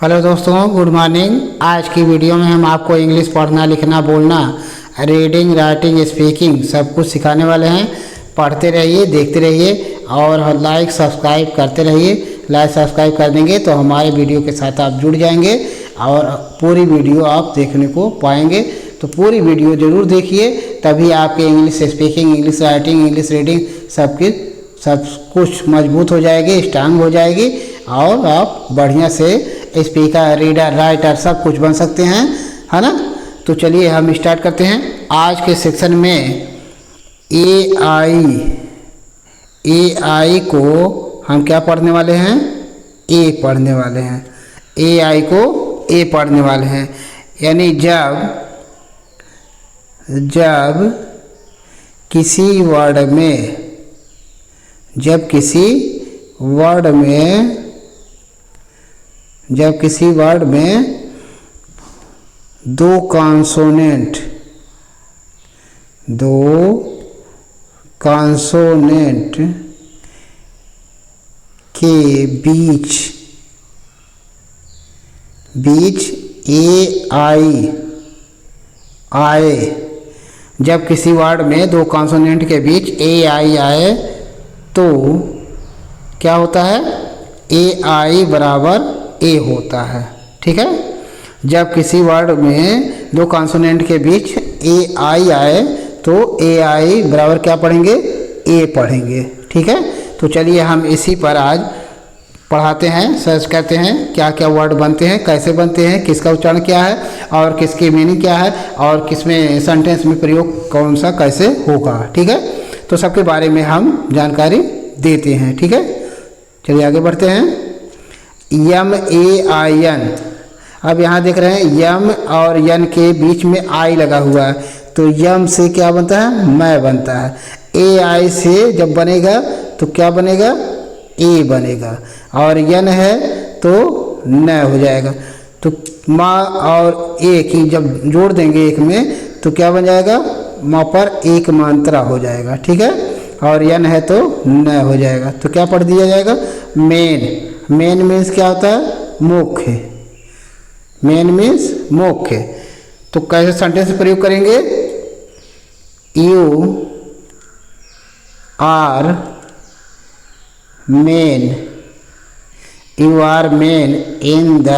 Hello दोस्तों, good morning. आज की वीडियो में हम आपको इंग्लिश पढ़ना, लिखना, बोलना, रीडिंग, राइटिंग, स्पीकिंग सब कुछ सिखाने वाले हैं। पढ़ते रहिए, देखते रहिए और लाइक सब्सक्राइब करते रहिए। लाइक सब्सक्राइब कर देंगे तो हमारे वीडियो के साथ आप जुड़ जाएंगे और पूरी वीडियो आप देखने को पाएंगे। तो पूरी वीडियो ज़रूर देखिए, तभी आपके English speaking, English writing, English reading सब कुछ मजबूत हो जाएगी, स्ट्रांग हो जाएगी और आप बढ़िया से स्पीकर, रीडर, राइटर सब कुछ बन सकते हैं, है ना। तो चलिए हम स्टार्ट करते हैं। आज के सेक्शन में एआई को हम क्या पढ़ने वाले हैं? ए पढ़ने वाले हैं। एआई को ए पढ़ने वाले हैं। यानी जब किसी वर्ड में दो कॉन्सोनेंट के बीच एआई आए। जब किसी वर्ड में दो कॉन्सोनेंट के बीच एआई आए तो क्या होता है? एआई बराबर ए होता है। ठीक है। जब किसी वर्ड में दो कॉन्सोनेंट के बीच एआई आए तो एआई बराबर क्या पढ़ेंगे? ए पढ़ेंगे। ठीक है। तो चलिए हम इसी पर आज पढ़ाते हैं, सर्च करते हैं क्या क्या वर्ड बनते हैं, कैसे बनते हैं, किसका उच्चारण क्या है और किसकी मीनिंग क्या है और किसमें सेंटेंस में प्रयोग कौन सा कैसे होगा। ठीक है। तो सबके बारे में हम जानकारी देते हैं। ठीक है। चलिए आगे बढ़ते हैं। YAMAN। अब यहाँ देख रहे हैं यम और यन के बीच में आई लगा हुआ है, तो यम से क्या बनता है? मैं बनता है। एआई से जब बनेगा तो क्या बनेगा? ए बनेगा। और यन है तो न हो जाएगा। तो माँ और ए की जब जोड़ देंगे एक में तो क्या बन जाएगा? माँ पर एक मात्रा हो जाएगा। ठीक है। और यन है तो न हो जाएगा। तो क्या पढ़ दिया जाएगा? मेन मीन्स क्या होता है? मुख्य। मेन मीन्स मुख्य। तो कैसे सेंटेंस प्रयोग करेंगे? You are main in the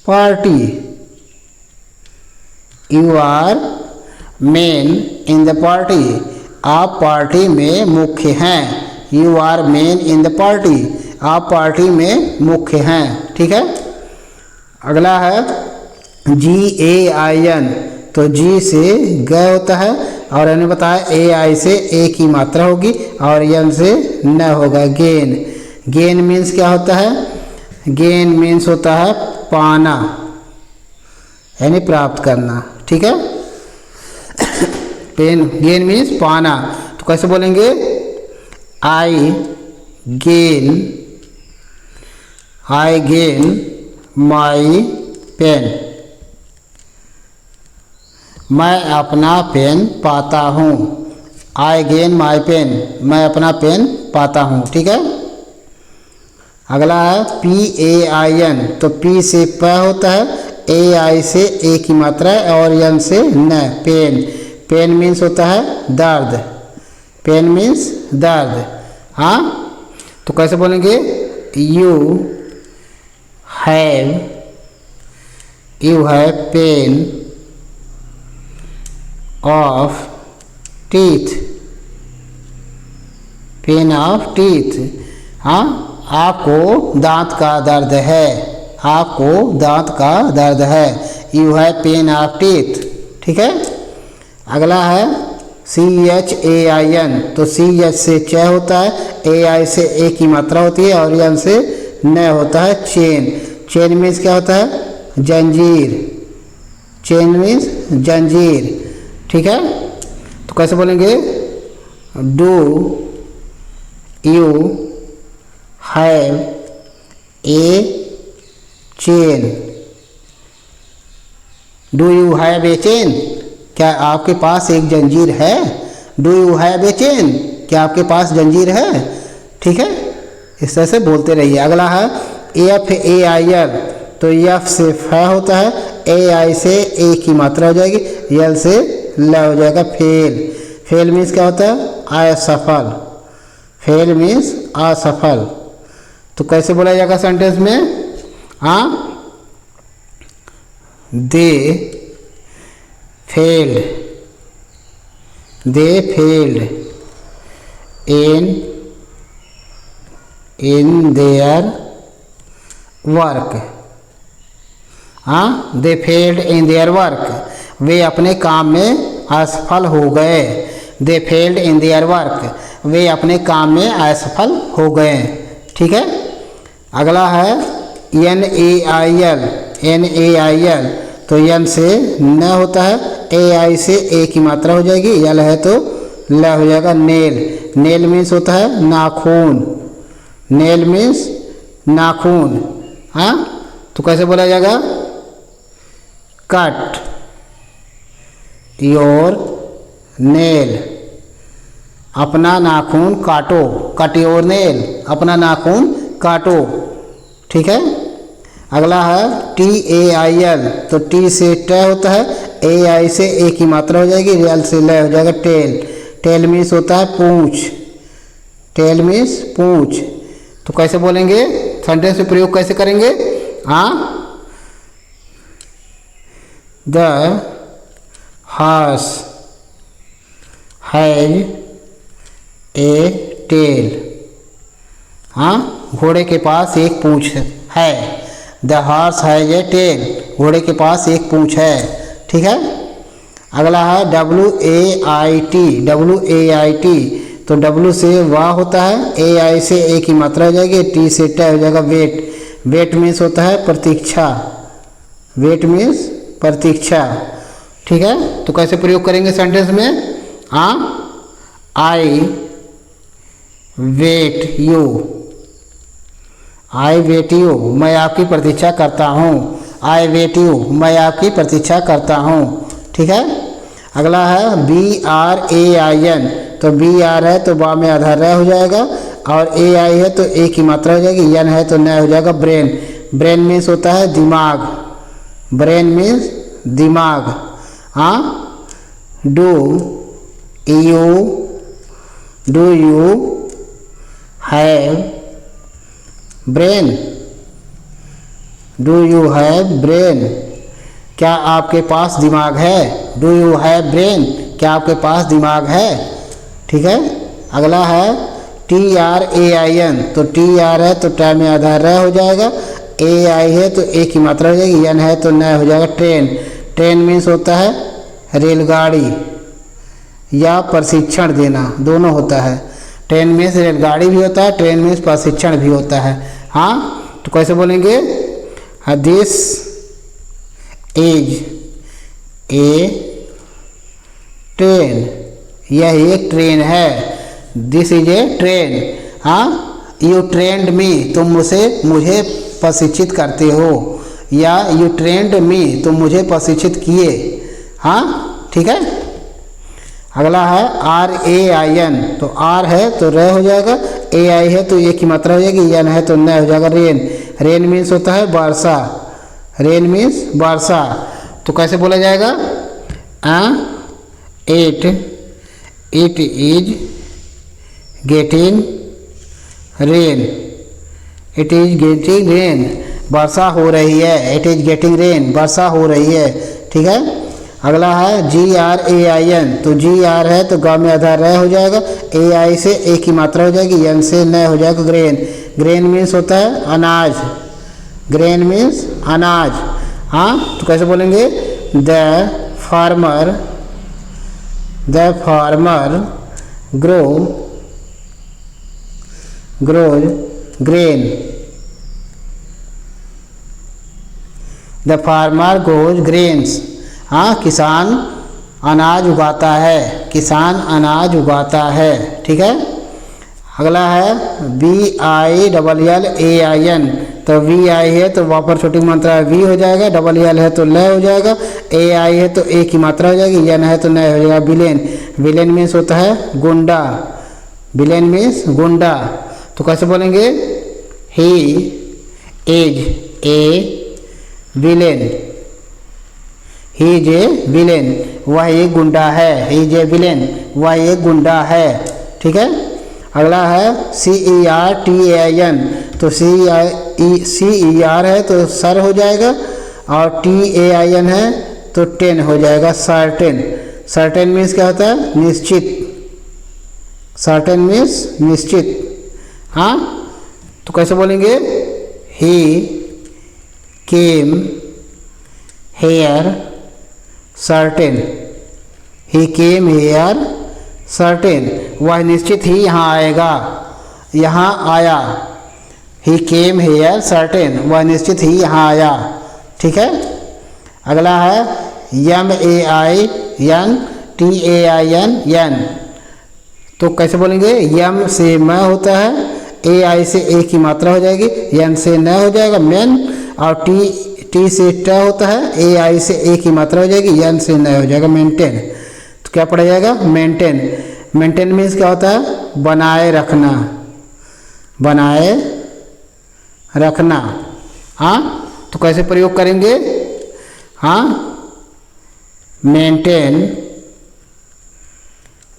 party. You are main in the party. आप पार्टी में मुख्य हैं। You are main in the party. आप पार्टी में मुख्य हैं। ठीक है। अगला है GAIN। तो जी से ग होता है और मैंने बताया AI से ए की मात्रा होगी और यन से न होगा। गेन मीन्स क्या होता है? गेन मीन्स होता है पाना, यानी प्राप्त करना। ठीक है। गेन मीन्स पाना। तो कैसे बोलेंगे? I gain my pen. मैं अपना पेन पाता हूँ। I gain my pen. मैं अपना पेन पाता हूँ। ठीक है। अगला है PAIN। तो P से प होता है, AI से ए की मात्रा है और यन से न। पेन मीन्स होता है दर्द। पेन मीन्स दर्द। हाँ। तो कैसे बोलेंगे? You have pain of teeth. हाँ। आपको दांत का दर्द है। आपको दांत का दर्द है। You have pain of teeth. ठीक है। अगला है CHAIN। तो CH से च होता है, AI से ए की मात्रा होती है और यन से न होता है। चेन मीन्स क्या होता है? जंजीर। चेन मीन्स जंजीर। ठीक है। तो कैसे बोलेंगे? Do you have a chain. Do you have a chain. क्या आपके पास एक जंजीर है? Do you have a chain. क्या आपके पास जंजीर है? ठीक है। इस तरह से बोलते रहिए। अगला है एफ ए आई एल, तो एफ से फ होता है, ए आई से ए की मात्रा हो जाएगी, यल से ल हो जाएगा फेल। फेल मीन्स क्या होता है? असफल। फेल मीन्स असफल। तो कैसे बोला जाएगा सेंटेंस में? They failed, they failed in their work. They failed in their work, वे अपने काम में असफल हो गए। They failed in their work, वे अपने काम में असफल हो गए। ठीक है। अगला है N A I L, N A I L, तो एन से न होता है, ए आई से ए की मात्रा हो जाएगी, यल है तो ल हो जाएगा नेल। नेल मीन्स होता है नाखून, नेल मीन्स नाखून। तो कैसे बोला जाएगा? कट योर नेल, अपना नाखून काटो। कट योर नेल, अपना नाखून काटो। ठीक है। अगला है टी ए आई एल, तो टी से ट होता है, ए आई से ए की मात्रा हो जाएगी, एल से ल हो जाएगा टेल। टेल मीन्स होता है पूंछ, टेल मीन्स पूंछ। तो कैसे बोलेंगे? सेंटेंस में प्रयोग कैसे करेंगे? The horse has a tail, घोड़े के पास एक पूंछ है। The horse has a tail, घोड़े के पास एक पूंछ है। ठीक है। अगला है W A I T, W A I T, तो डब्ल्यू से वाह होता है, ए आई से ए की मात्रा हो जाएगी, टी से ट हो जाएगा वेट। वेट मीन्स होता है प्रतीक्षा, वेट मीन्स प्रतीक्षा। ठीक है। तो कैसे प्रयोग करेंगे सेंटेंस में? I wait you, I wait you, मैं आपकी प्रतीक्षा करता हूँ। आई वेट यू, मैं आपकी प्रतीक्षा करता हूँ। ठीक है। अगला है B R A I N, तो बी आर है तो बा में आधार रह हो जाएगा, और ए आई है तो ए की मात्रा हो जाएगी, एन है तो न हो जाएगा ब्रेन। ब्रेन मीन्स होता है दिमाग, ब्रेन मीन्स दिमाग। Do you have brain, do you have brain, क्या आपके पास दिमाग है? डू यू हैव ब्रेन, क्या आपके पास दिमाग है? ठीक है। अगला है T R A I N, तो टी आर है तो ट में आधार रह हो जाएगा, ए आई है तो ए की मात्रा हो जाएगी, एन है तो न हो जाएगा ट्रेन। ट्रेन मीन्स होता है रेलगाड़ी या प्रशिक्षण देना, दोनों होता है। ट्रेन मीन्स रेलगाड़ी भी होता है, ट्रेन मीन्स प्रशिक्षण भी होता है। तो कैसे बोलेंगे? दिस इज ए ट्रेन, यह एक ट्रेन है। This is a train. You trained me, तुम मुझे प्रशिक्षित करते हो, या यू ट्रेंड मी, तुम मुझे प्रशिक्षित किए। ठीक है। अगला है आर ए आई एन, तो आर है तो र हो जाएगा, ए आई है तो ए की मात्रा हो जाएगी, एन है तो न हो जाएगा रेन। रेन मीन्स होता है वर्षा, रेन मीन्स वर्षा। तो कैसे बोला जाएगा? It is getting rain, it is getting rain, वर्षा हो रही है। इट इज गेटिंग रेन, वर्षा हो रही है। ठीक है। अगला है जी आर ए आई एन, तो जी आर है तो ग में आधार रह हो जाएगा, ए आई से ए की मात्रा हो जाएगी, एन से न हो जाएगा ग्रेन। ग्रेन मीन्स होता है अनाज, ग्रेन मीन्स अनाज। तो कैसे बोलेंगे? The farmer grows grain, the farmer grows grains, किसान अनाज उगाता है, किसान अनाज उगाता है। ठीक है। अगला है V I double L A I N, तो वी आई है तो वहाँ पर छोटी मात्रा वी हो जाएगा, डबल एल है तो ल हो जाएगा, ए आई है तो ए की मात्रा हो जाएगी, एन है तो न हो जाएगा विलेन। विलेन मीन्स होता है गुंडा, विलेन मीन्स गुंडा। तो कैसे बोलेंगे? He is a villain, he is a villain, वह एक गुंडा है, ही इज ए विलेन, वह एक गुंडा है। ठीक है। अगला है CERTAIN, तो CER है तो सर हो जाएगा, और TAIN है तो टेन हो जाएगा, सर्टेन। सर्टेन मीन्स क्या होता है? निश्चित। सर्टेन मीन्स निश्चित। हाँ, तो कैसे बोलेंगे? He came here certain, he came here certain, वह निश्चित ही यहाँ आएगा, यहाँ आया। ही केम हेयर सर्टेन, वह निश्चित ही यहाँ आया। ठीक है। अगला है MAINTAIN, तो कैसे बोलेंगे? यम से म होता है, AI से ए की मात्रा हो जाएगी, एन से न हो जाएगा मेन, और टी से ट होता है, AI से ए की मात्रा हो जाएगी, एन से न हो जाएगा मेंटेन। तो क्या पड़ा जाएगा? मेंटेन। मेंटेन मीन्स क्या होता है? बनाए रखना, बनाए रखना। हाँ, तो कैसे प्रयोग करेंगे? हाँ, maintain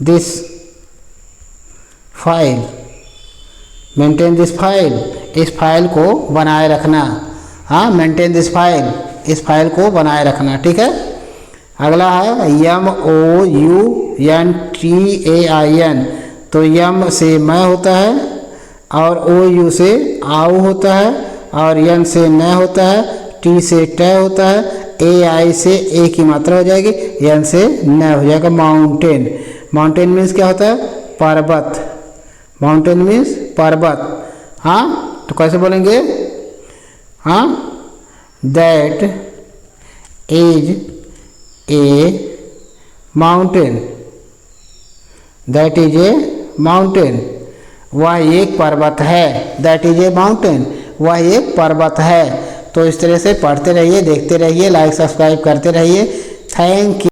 this file, maintain this file, इस फाइल को बनाए रखना। हाँ, मेंटेन दिस फाइल, इस फाइल को बनाए रखना। ठीक है। अगला है MOUNTAIN, तो यम से म होता है, और OU से आउ होता है, और एन से न होता है, टी से ट होता है, AI से ए की मात्रा हो जाएगी, एन से न हो जाएगा, माउंटेन। माउंटेन मीन्स क्या होता है? पर्वत। माउंटेन मीन्स पर्वत। हाँ, तो कैसे बोलेंगे? हाँ, that is a mountain, that is a mountain, वह एक पर्वत है। दैट इज ए माउंटेन, वह एक पर्वत है। तो इस तरह से पढ़ते रहिए, देखते रहिए, लाइक सब्सक्राइब करते रहिए। Thank you.